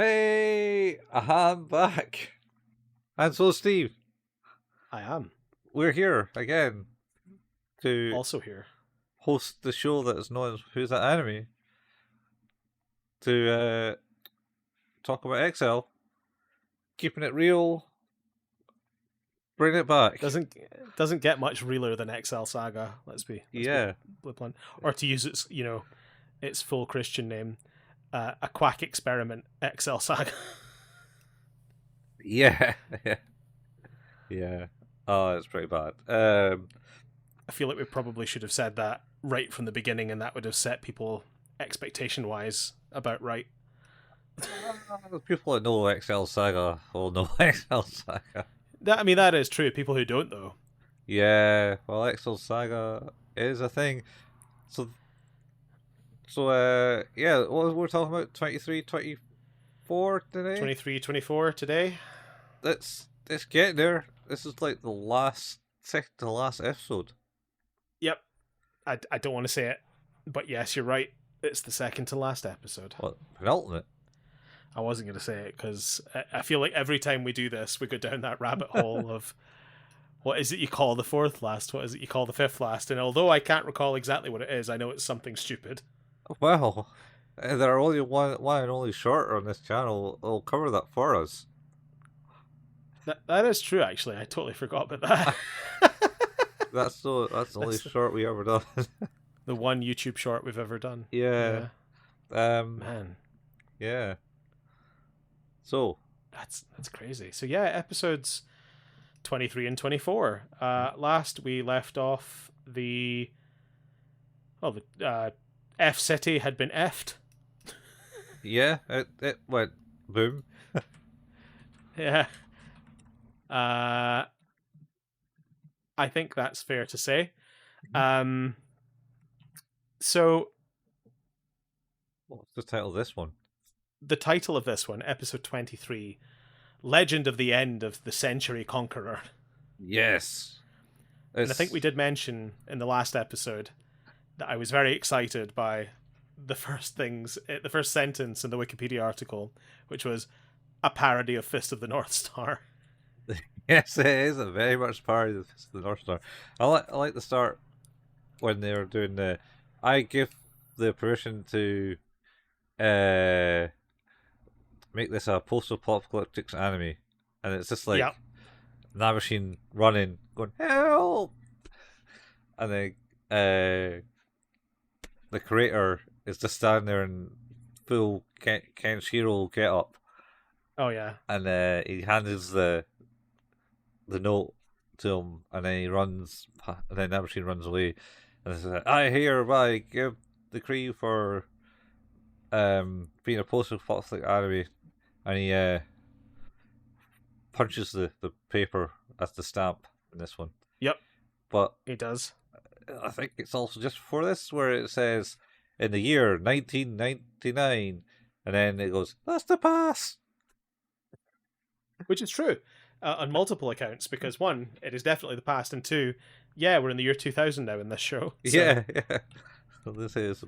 Hey, I'm back. And so, Steve, I am we're here again to also here. host the show that is known as Who's That Enemy? To talk about Excel, keeping it real, bring it back. Doesn't get much realer than XL Saga. Let's be blunt. Or to use its full Christian name, a quack experiment XL Saga. Yeah, yeah. Oh, it's pretty bad. I feel like we probably should have said that right from the beginning, and that would have set people expectation wise about right. People that know XL Saga will know XL Saga. That is true. People who don't though. Yeah, well, XL Saga is a thing. So, yeah, what we're talking about, 23, 24 today? 23, 24 today. Let's get there. This is like the second to last episode. Yep. I don't want to say it, but yes, you're right. It's the second to last episode. What, penultimate? I wasn't going to say it because I feel like every time we do this, we go down that rabbit hole of what is it you call the fourth last? What is it you call the fifth last? And although I can't recall exactly what it is, I know it's something stupid. Well, there are only one and only short on this channel. Will cover that for us. That is true, actually. I totally forgot about that. That's the only short we ever done. The one YouTube short we've ever done. Yeah. Man. Yeah. So That's crazy. So yeah, episodes 23 and 24. Last we left off the F City had been effed. yeah, it went boom. Yeah. I think that's fair to say. So What's the title of this one? the title of this one, episode 23, Legend of the End of the Century Conqueror. Yes. And I think we did mention in the last episode that I was very excited by the first sentence in the Wikipedia article, which was a parody of Fist of the North Star. Yes, it is a very much parody of the North Star. I like the start when they were doing the. I give the permission to make this a post-apocalyptic anime, and it's just like Navashine running, going help, and then the creator is just standing there in full Kenshiro get up. Oh yeah, and he hands the note to him, and then he runs, and then Navashine runs away, and says, "I hereby give decree for being a post-apocalyptic anime," and he punches the paper as the stamp in this one. Yep, but he does. I think it's also just for this where it says in the year 1999, and then it goes, "That's the past," which is true. On multiple accounts, because one, it is definitely the past, and two, yeah, we're in the year 2000 now in this show. So. Yeah. So this is,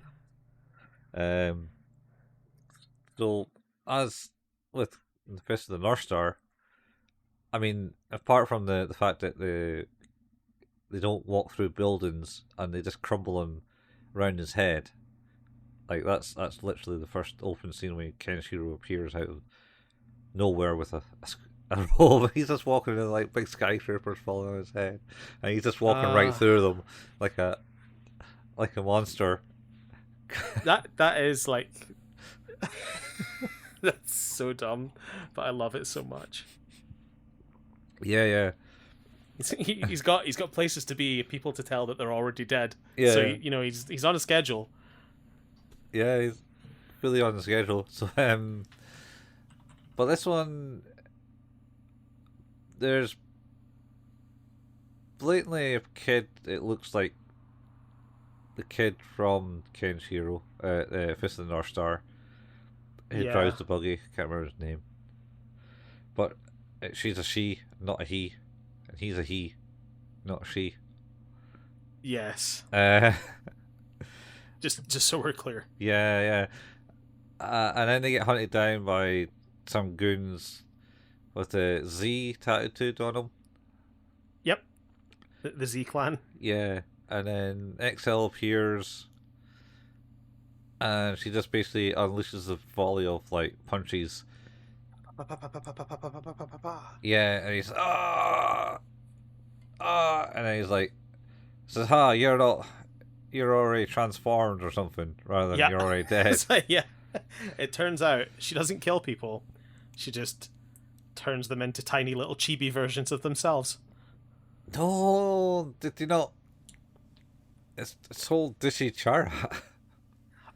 so as with the Fist of the North Star, I mean, apart from the fact that they don't walk through buildings and they just crumble him around his head, like that's literally the first open scene where Kenshiro appears out of nowhere with a robe. He's just walking in like big skyscrapers falling on his head, and he's just walking right through them like a monster. That is like that's so dumb, but I love it so much. Yeah. He's got places to be, people to tell that they're already dead. Yeah. So he's on a schedule. Yeah, he's really on the schedule. So but this one, there's blatantly a kid. It looks like the kid from Kenshiro, Fist of the North Star, who drives the buggy. Can't remember his name, but she's a she, not a he, and he's a he, not a she. Yes. Just so we're clear. Yeah. And then they get hunted down by some goons with a Z tattooed on them. Yep. The Z Clan. Yeah, and then XL appears, and she just basically unleashes a volley of like punches. Yeah, and he's and then he's like, says, "Ha, you're already transformed or something, rather than you're already dead." So, yeah. It turns out she doesn't kill people; she just turns them into tiny little chibi versions of themselves. No, did you not? It's whole Dishy Chara.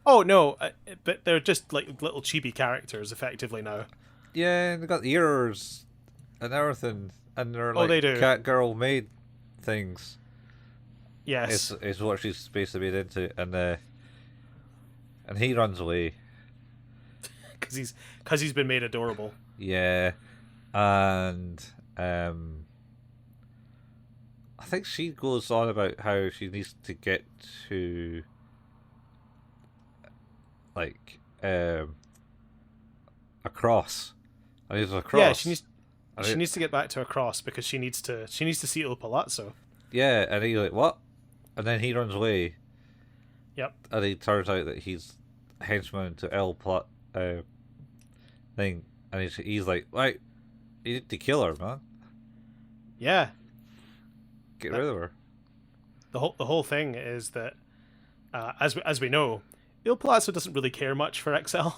Oh no, but they're just like little chibi characters, effectively now. Yeah, and they got ears and everything, and they're like they do. cat girl maid things. Yes, is what she's basically made into, and he runs away. because he's been made adorable. Yeah, and I think she goes on about how she needs to get to like a cross. And he's a cross. Yeah, she needs to get back to a cross because she needs to see Ilpalazzo. Yeah, and he's like, what? And then he runs away. Yep. And it turns out that he's a henchman to thing, and he's like, right, you need to kill her, man. Yeah. Get rid of her. The whole thing is that, as we know, Ilpalazzo doesn't really care much for XL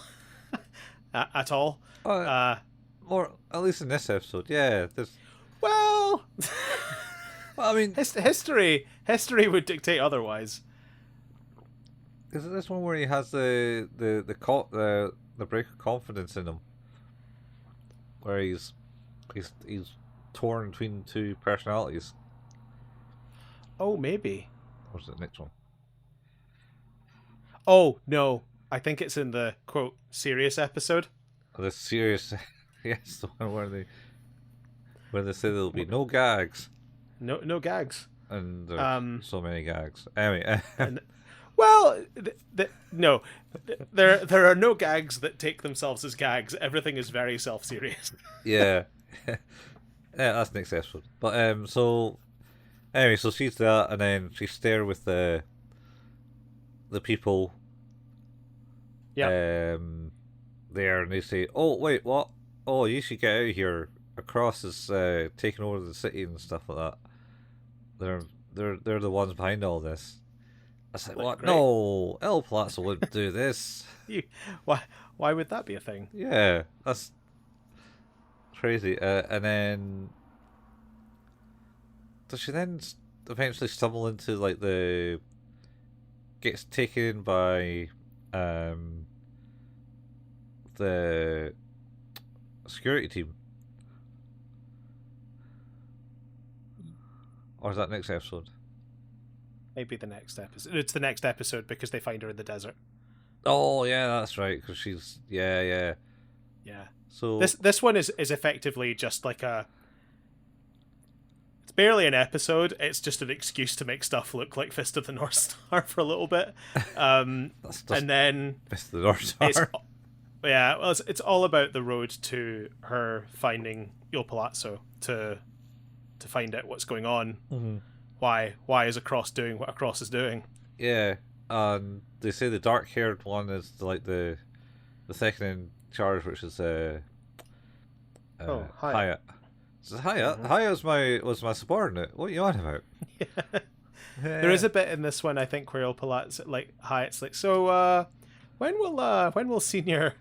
at all. Or at least in this episode, yeah. Well, I mean, history would dictate otherwise. Is it this one where he has the break of confidence in him, where he's torn between two personalities? Oh, maybe. Or is it the next one? Oh no, I think it's in the quote serious episode. Oh, the serious, yes, the one where they say there'll be no gags. No gags. And there's so many gags. Anyway. Well, no, there are no gags that take themselves as gags. Everything is very self-serious. Yeah. Yeah, that's next episode. But so anyway, so she's that, and then she's there with the people. Yeah. There, and they say, "Oh wait, what? Oh, you should get out of here. A cross is taking over the city and stuff like that. They're the ones behind all this." I was like, what? Great. No, Ilpalazzo wouldn't do this. Why would that be a thing? Yeah, that's crazy. And then does she then eventually stumble into like gets taken in by the security team? Or is that next episode? Maybe the next episode. It's the next episode because they find her in the desert. Oh yeah, that's right. Because she's yeah. So this one is effectively just like it's barely an episode. It's just an excuse to make stuff look like Fist of the North Star for a little bit. And then Fist of the North Star. It's all about the road to her finding Ilpalazzo to find out what's going on. Mm-hmm. Why is Across doing what Across is doing? Yeah, and they say the dark-haired one is like the second in charge, which is Hyatt. Hyatt. So Hyatt, Mm-hmm. Hyatt was my subordinate. What are you on about? Yeah. There is a bit in this one, I think, where Ilpalazzo, like Hyatt's like, so when will senior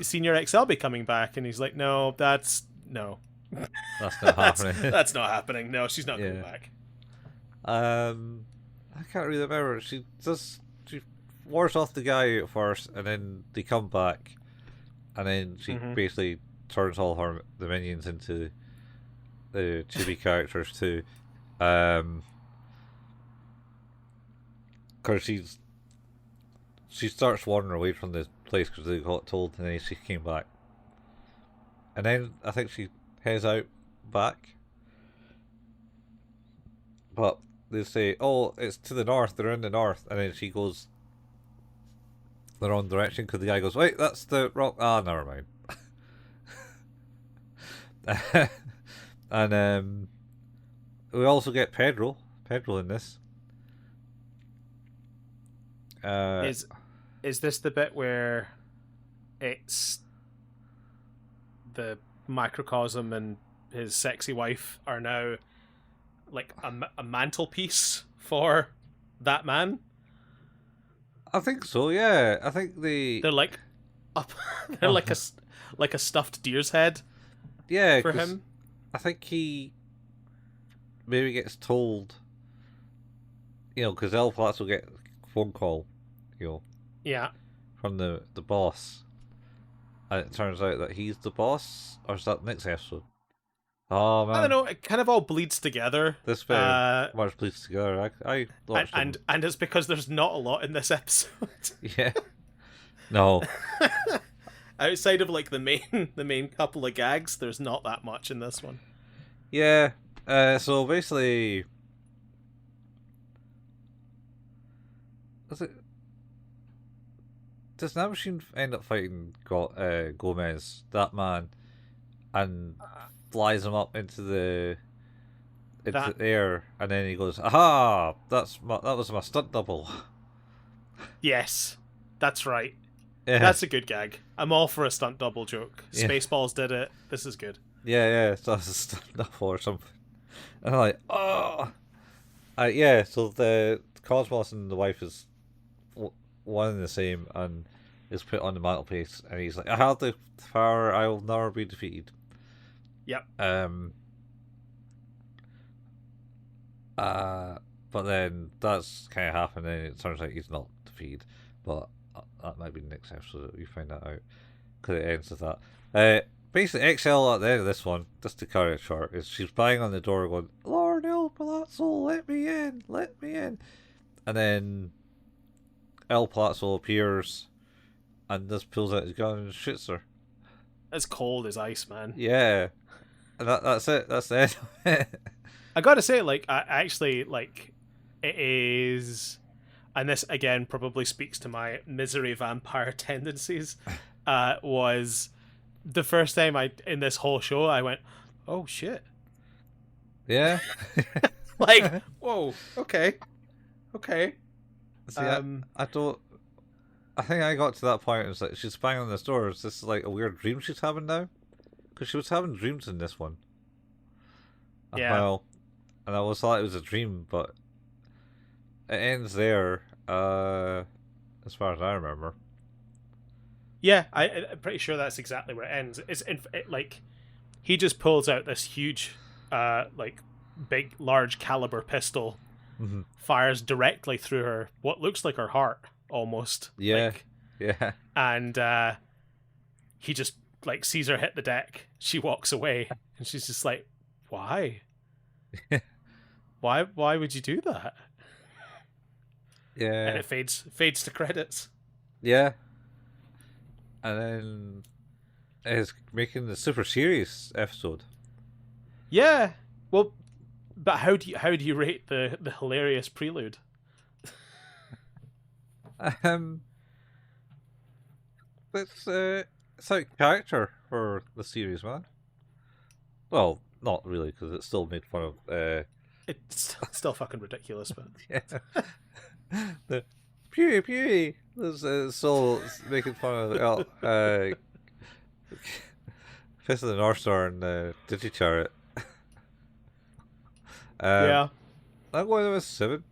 senior XL be coming back? And he's like, no, that's not happening. That's not happening. No, she's not coming back. I can't really remember. She wars off the guy at first, and then they come back, and then she basically turns all the minions into the chibi characters too. Because she starts wandering away from the place because they got told, and then she came back, and then I think she heads out back. But they say, oh, it's to the north, they're in the north, and then she goes the wrong direction because the guy goes, wait, that's the wrong. Ah, never mind. And we also get Pedro in this. Is this the bit where it's the microcosm and his sexy wife are now like a mantelpiece for that man? I think so. Yeah, I think They're like up. They're like a stuffed deer's head yeah, for 'cause him. I think he maybe gets told, because Ilpalazzo will get a phone call, Yeah, from the boss, and it turns out that he's the boss, or is that next episode? Oh I don't man, know. It kind of all bleeds together. this very much bleeds together. I watched And it's because there's not a lot in this episode. yeah, no, Outside of like the main couple of gags, there's not that much in this one. yeah. So basically, does it? Does that machine end up fighting Gomez, that man, and flies him up into the air, and then he goes, "Aha! That was my stunt double." Yes, that's right. Yeah, That's a good gag. I'm all for a stunt double joke. Yeah. Spaceballs did it. This is good. yeah. So that's a stunt double or something. And I'm like, oh, yeah. So the Cosmos and the wife is one and the same, and is put on the mantelpiece, and he's like, "I have the power. I will never be defeated." Yep. But then that's kind of happened, and it turns out he's not defeated. But that might be the next episode that we find that out, because it ends with that. Basically, XL at the end of this one, just to cut it short, is she's banging on the door, going, "Lord Ilpalazzo, let me in, let me in," and then Ilpalazzo appears, and just pulls out his gun and shoots her. As cold as ice, man. Yeah, and that's it. That's the end of it. I gotta say, like, I actually like it is, and this again probably speaks to my misery vampire tendencies. Was the first time in this whole show I went, "Oh shit!" Yeah. Like, whoa, okay. See, I don't. I think I got to that point. It's like she's banging on this door. Is this like a weird dream she's having now? Because she was having dreams in this one. Yeah. Well, and I always thought it was a dream, but it ends there. As far as I remember. Yeah, I'm pretty sure that's exactly where it ends. Like he just pulls out this huge, like big, large caliber pistol, Mm-hmm. fires directly through her, what looks like her heart almost. Yeah, like, yeah, and he just like sees her hit the deck. She walks away, and she's just like, "Why? Why would you do that?" yeah, And it fades to credits. yeah. And then it's making the super serious episode. Yeah, well, but how do you rate the hilarious prelude? It's like character for the series, man. Well, not really, because it's still made fun of. It's still fucking ridiculous, but Yeah. The pew pew. So making fun of Fist of the North Star and Digichariot. yeah. I'm going with 7.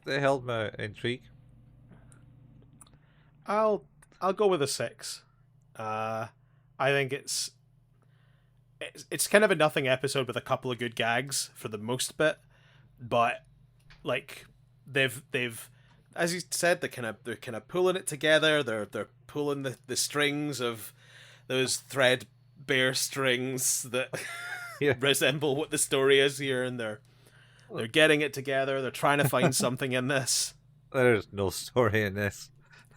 They held my intrigue. I'll go with a 6. I think it's kind of a nothing episode with a couple of good gags for the most bit, but like they've as you said, they're kind of pulling it together. They're pulling the strings of those threadbare strings that resemble what the story is here, and they're getting it together. They're trying to find something in this. There's no story in this.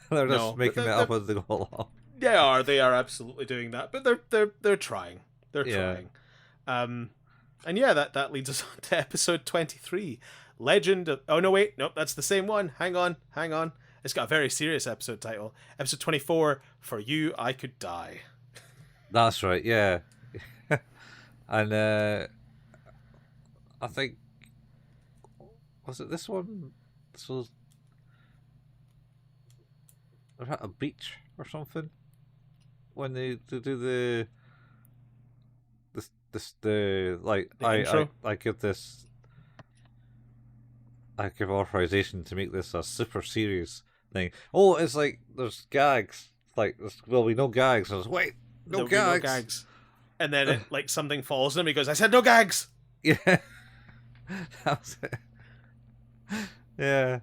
They're just making it up as they go along. They are absolutely doing that, but they're trying. They're trying. And yeah, that leads us on to episode 23. Legend of... Oh, no, wait. Nope, that's the same one. Hang on. It's got a very serious episode title. Episode 24, For You, I Could Die. That's right, yeah. And I think, was it this one? This was they're at a beach or something when they do the like The intro. I give this I give authorization to make this a super serious thing. Oh, it's like there's gags. Like well, we know gags. I was wait, no There'll be no gags. gags. And then it, like something falls on him. He goes, "I said no gags." Yeah, that was it. Yeah.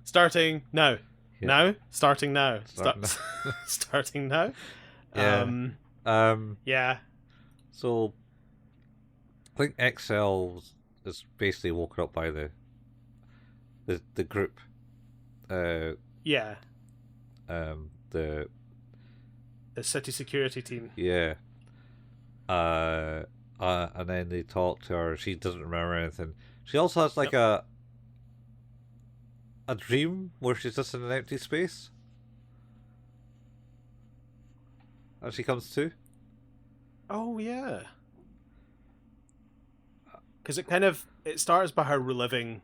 Starting now. Yeah. Now. Starting now. Starting Starting now. Yeah. Yeah. So I think XL is basically woken up by the group. Yeah. The city security team. yeah. And then they talk to her. She doesn't remember anything. She also has like a dream where she's just in an empty space. And she comes to. Oh yeah. Because it starts by her reliving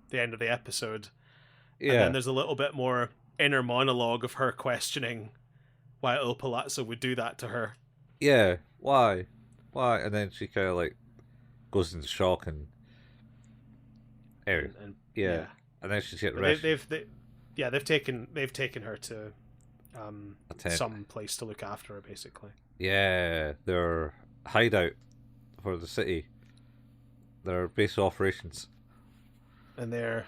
the end of the episode. Yeah. And then there's a little bit more inner monologue of her questioning why Ilpalazzo would do that to her. Yeah. Why? And then she kind of like goes into shock and yeah. And then she's getting rescued. They've taken her to A some place to look after her, basically. Yeah, their hideout for the city. Their base of operations. And they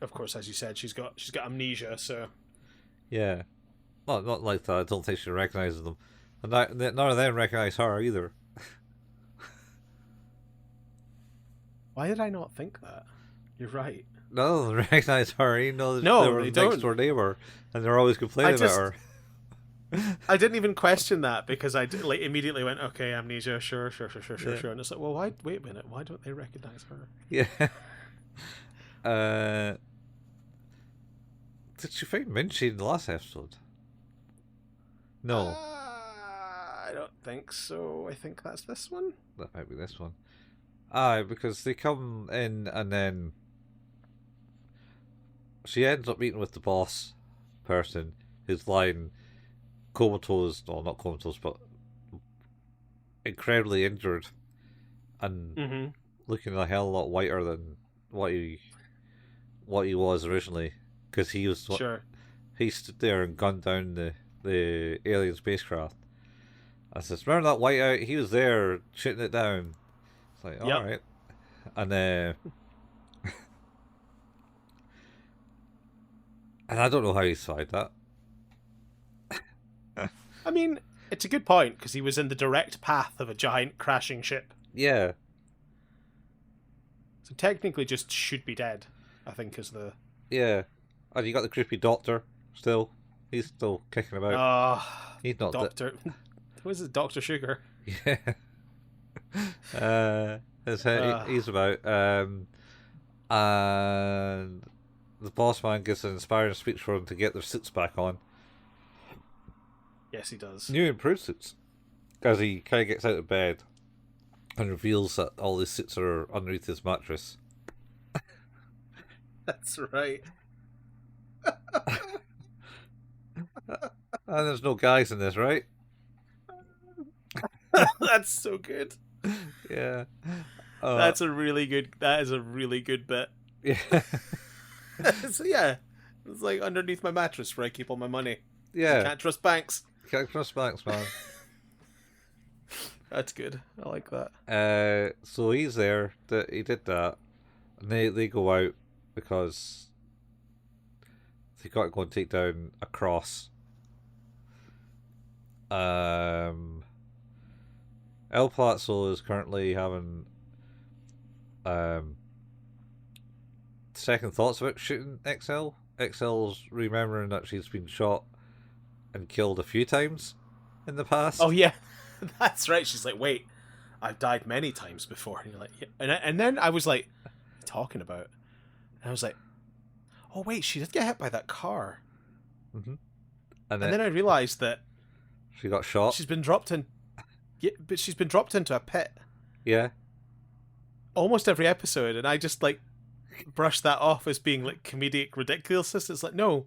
of course, as you said, she's got amnesia, so yeah. Well, not like that. I don't think she recognizes them, and none of them recognize her either. Why did I not think that? You're right. None of them recognize her, even though No, they were they next don't. door neighbor, and they're always complaining about her. I didn't even question that because I like immediately went, okay, amnesia, sure, and it's like, well, why? Wait a minute, why don't they recognize her? Yeah. Did she find Minchi in the last episode? No. I don't think so. I think that's this one. That might be this one. Aye, because they come in and then she ends up meeting with the boss person who's lying comatose, well, not comatose, but incredibly injured and looking a hell of a lot whiter than what he was originally, because he was he stood there and gunned down the alien spacecraft. I says, remember that whiteout? He was there shooting it down. It's like, all right, and and I don't know how he survived that. I mean, it's a good point because he was in the direct path of a giant crashing ship. Yeah. So technically, just should be dead. I think is the. Yeah, and you got the creepy doctor still. He's still kicking about. He's not Doctor. Who is it? Dr. Sugar. Yeah. He's about. And the boss man gives an inspiring speech for them to get their suits back on. Yes, he does. New improved suits. As he kind of gets out of bed and reveals that all his suits are underneath his mattress. That's right. And there's no guys in this, right? That's so good. Yeah. That is a really good bit. Yeah. So yeah, it's like underneath my mattress where I keep all my money. Yeah. You can't trust banks. Can't trust banks, man. That's good. I like that. So he's there. He did that, and they go out because they got to go and take down a cross. Ilpalazzo is currently having second thoughts about shooting XL. XL's remembering that she's been shot and killed a few times in the past. Oh yeah, that's right. She's like, wait, I've died many times before. And you're like, yeah. And then I was like, what are you talking about? And I was like, oh wait, she did get hit by that car. Mm-hmm. And then I realized that she got shot. She's been dropped in. Yeah, but she's been dropped into a pit Yeah. almost every episode, and I just like brush that off as being like comedic ridiculousness. It's like, no,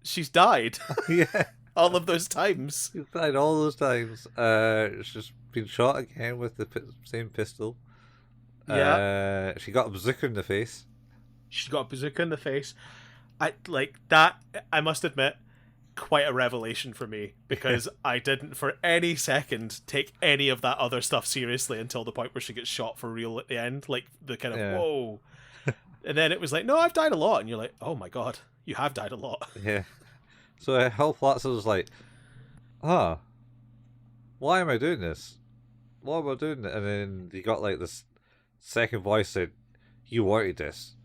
she's died Yeah. all of those times. She's died all those times. She's been shot again with the same pistol. Yeah, She got a bazooka in the face. she got a bazooka in the face. I like that. I must admit, quite a revelation for me because I didn't for any second take any of that other stuff seriously until the point where she gets shot for real at the end. Like the kind of whoa, and then it was like, no, I've died a lot, and you're like, oh my god, you have died a lot. Yeah. So Ilpalazzo was like, huh, why am I doing this? Why am I doing it? And then you got like this second voice said, you wanted this.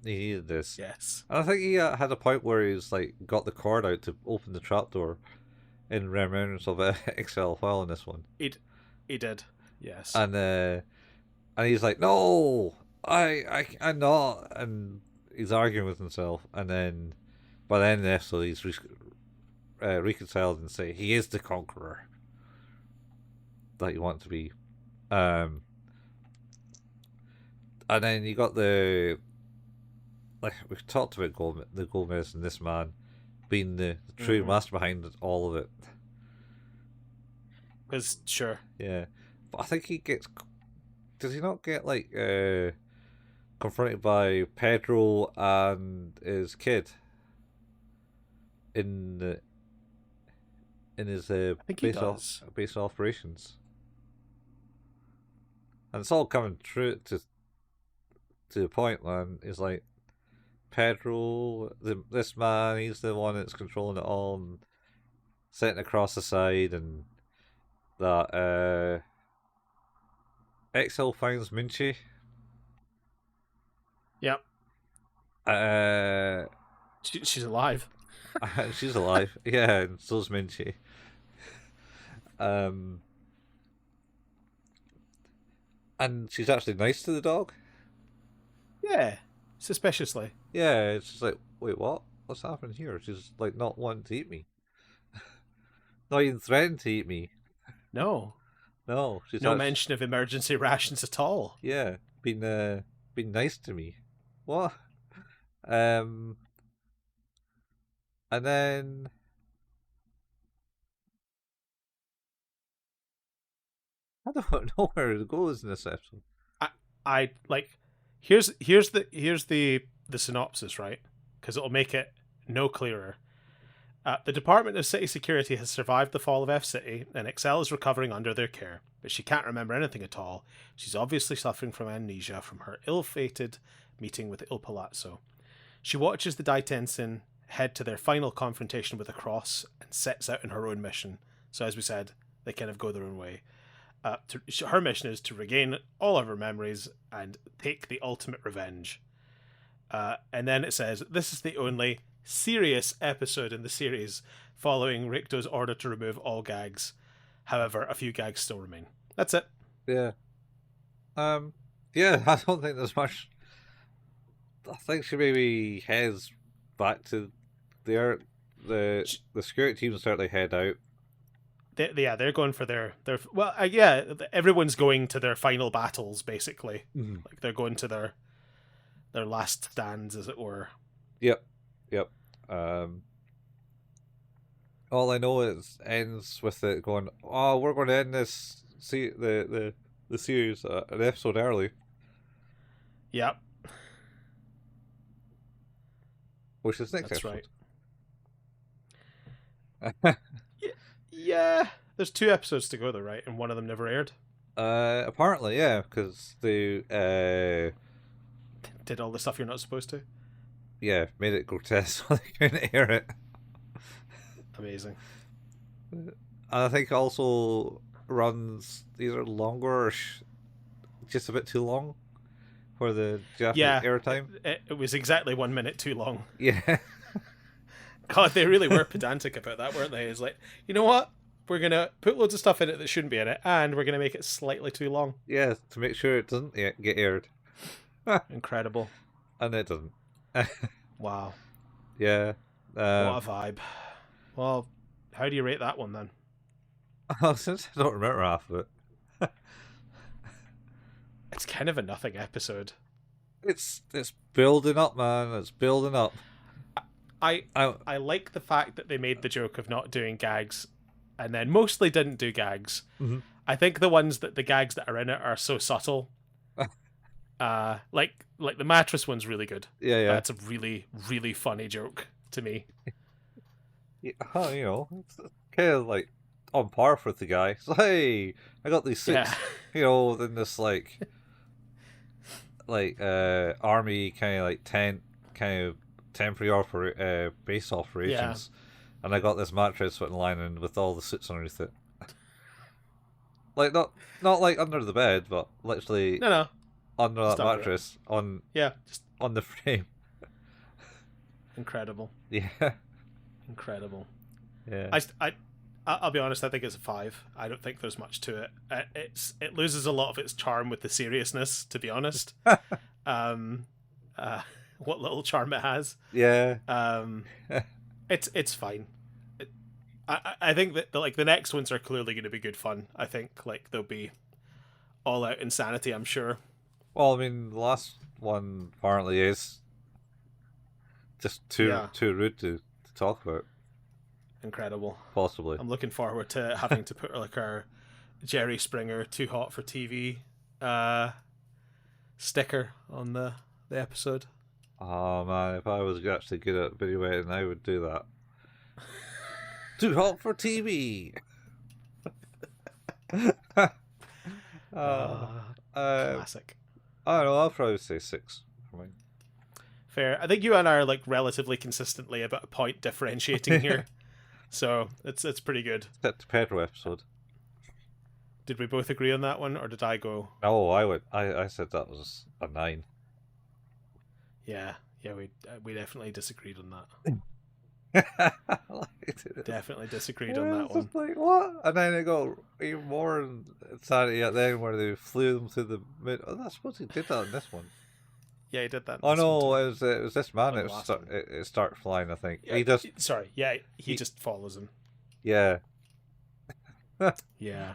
He needed this. Yes. And I think he had a point where he's like got the cord out to open the trapdoor in remembrance of XL file in this one. He did. Yes. And he's like, no, I'm not. And he's arguing with himself. And then by the end of the episode, he's reconciled and say he is the conqueror that you want to be. And then you got the, like we've talked about the Gomez and this man being the true master behind all of it. Because sure. Yeah, but I think he gets. Does he not get like confronted by Pedro and his kid in his I think he does. base operations? And it's all coming true to the point, man. It's like Pedro, this man, he's the one that's controlling it all and setting across the side, and that XL finds Minchi. Yep. She's alive. She's alive. Yeah, and so's Minchi. And she's actually nice to the dog. Yeah. Suspiciously. Yeah, it's just like, wait, what? What's happening here? She's like not wanting to eat me. Not even threatening to eat me. No. No, she's no mention of emergency rations at all. Yeah, been nice to me. What? And then I don't know where it goes in this episode. I like here's the synopsis, right? Because it'll make it no clearer. The Department of City Security has survived the fall of F City, and Excel is recovering under their care, but she can't remember anything at all. She's obviously suffering from amnesia from her ill-fated meeting with Ilpalazzo. She watches the Daitensen head to their final confrontation with the Cross and sets out on her own mission. So as we said, they kind of go their own way. Her mission is to regain all of her memories and take the ultimate revenge. And then it says, this is the only serious episode in the series following Rikdo's order to remove all gags. However, a few gags still remain. That's it. Yeah. Yeah, I don't think there's much. I think she maybe heads back to the security team start to head out. They're going for their well, yeah, everyone's going to their final battles basically. Mm. Like they're going to their last stands, as it were. Yep. All I know is ends with it going, oh, we're going to end this the series an episode early. Yep. Which is next That's episode. Right. Yeah, there's 2 episodes to go though, right? And one of them never aired. Apparently, yeah, because they did all the stuff you're not supposed to. Yeah, made it grotesque so they couldn't air it. Amazing. And I think also runs either longer or just a bit too long for the Japanese airtime. It was exactly 1 minute too long. Yeah. God, they really were pedantic about that, weren't they? It's like, you know what? We're going to put loads of stuff in it that shouldn't be in it, and we're going to make it slightly too long. Yeah, to make sure it doesn't get aired. Incredible. And it doesn't. Wow. Yeah. What a vibe. Well, how do you rate that one then? Since I don't remember half of it, It's kind of a nothing episode. it's building up, man. It's building up. I I I like the fact that they made the joke of not doing gags, and then mostly didn't do gags. Mhm. I think the gags that are in it are so subtle. Like the mattress one's really good. Yeah, yeah. That's a really really funny joke to me. Yeah, it's kind of like on par with the guy. So hey, I got these Yeah, six, in this army kind of like tent kind of temporary base yeah. operations, and I got this mattress with lining with all the suits underneath it. Like not like under the bed, but literally No, no, under just that under it. mattress Yeah, just on the frame. incredible, Yeah, incredible. yeah. I'll be honest. I think it's a 5. I don't think there's much to it. It loses a lot of its charm with the seriousness. To be honest, um, what little charm it has. Yeah. It's fine. I think that the next ones are clearly going to be good fun. I think like they'll be all out insanity. I'm sure. Well, I mean, the last one apparently is just Yeah, too rude to talk about, incredible. possibly. I'm looking forward to having to put like our Jerry Springer "Too Hot for TV" uh, sticker on the episode. Oh man, if I was actually good at video editing, I would do that. Too hot for TV. uh, uh, Classic. I don't know. I'll probably say 6 for mine. Fair. I think you and I are like relatively consistently about a point differentiating here, so it's pretty good. Except the Pedro episode. Did we both agree on that one, or did I go? No, I would. I said that was a 9. Yeah, yeah. We definitely disagreed on that. Like, Definitely disagreed on that it's one. just like what? And then they got even more insanity at the end where they flew them through the mid. Oh, I suppose he did that in this one. Yeah, he did that. Oh In this one no, too. it was this man. On It the was last one. it started flying. I think Yeah, he just sorry. Yeah, he he- just follows him. yeah. Yeah.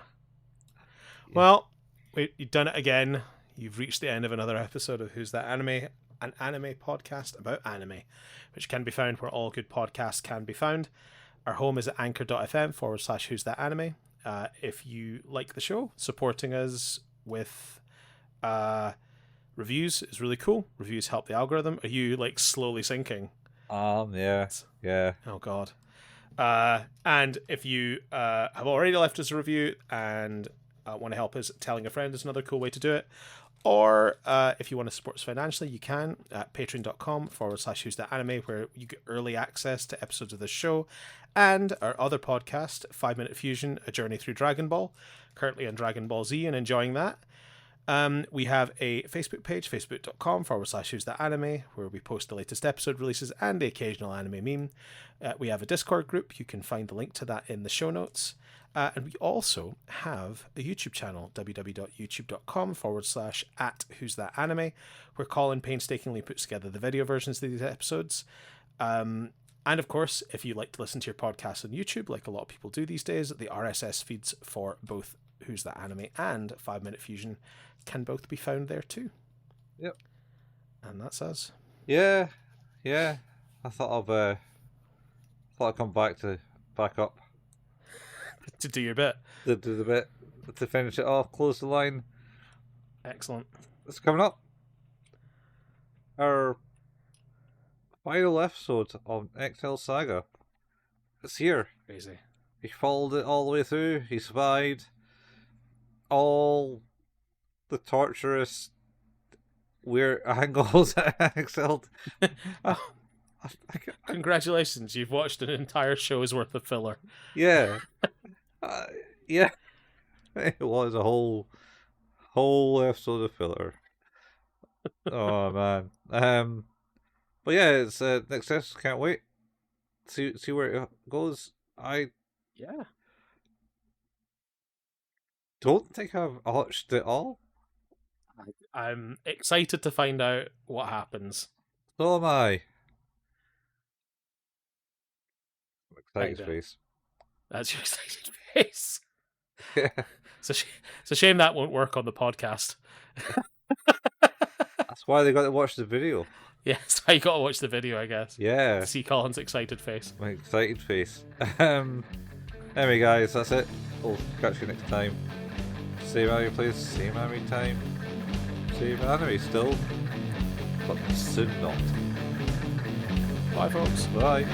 Well, you've done it again. You've reached the end of another episode of Who's That Anime, an anime podcast about anime, which can be found where all good podcasts can be found. Our home is at anchor.fm/Who's That Anime. If you like the show, supporting us with reviews is really cool. Reviews help the algorithm. Are you like slowly sinking? Yeah, yeah. Oh God. And if you have already left us a review and want to help us, telling a friend is another cool way to do it. Or if you want to support us financially, you can at patreon.com/Who's That Anime, where you get early access to episodes of this show and our other podcast, 5 Minute Fusion, A Journey Through Dragon Ball, currently on Dragon Ball Z and enjoying that. We have a Facebook page, facebook.com/Who's That Anime, where we post the latest episode releases and the occasional anime meme. We have a Discord group. You can find the link to that in the show notes. And we also have a YouTube channel, www.youtube.com/@Who's That Anime, where Colin painstakingly puts together the video versions of these episodes. And of course, if you like to listen to your podcast on YouTube, like a lot of people do these days, the RSS feeds for both Who's That Anime and 5 Minute Fusion can both be found there too. Yep. And that's us. Yeah, yeah. I thought I'd come back up To do your bit. to do the bit to finish it off, close the line. Excellent. It's coming up. Our final episode of XL Saga. It's here. Crazy. He followed it all the way through. He survived all the torturous, weird angles that excelled. Congratulations, you've watched an entire show's worth of filler. Yeah, yeah. It was a whole episode of filler. Oh man. But yeah, it's next episode. Can't wait. See where it goes. I Yeah. don't think I've watched it all. I'm excited to find out what happens. So am I. Excited Kinda. face. That's your excited face. It's a shame that won't work on the podcast. That's why they got to watch the video. Yeah, so you got to watch the video, I guess. Yeah. To see Colin's excited face. My excited face. Anyway, guys, that's it. We'll catch you next time. Same anime place, same anime time, same anime still, but soon not. Bye, folks. Bye.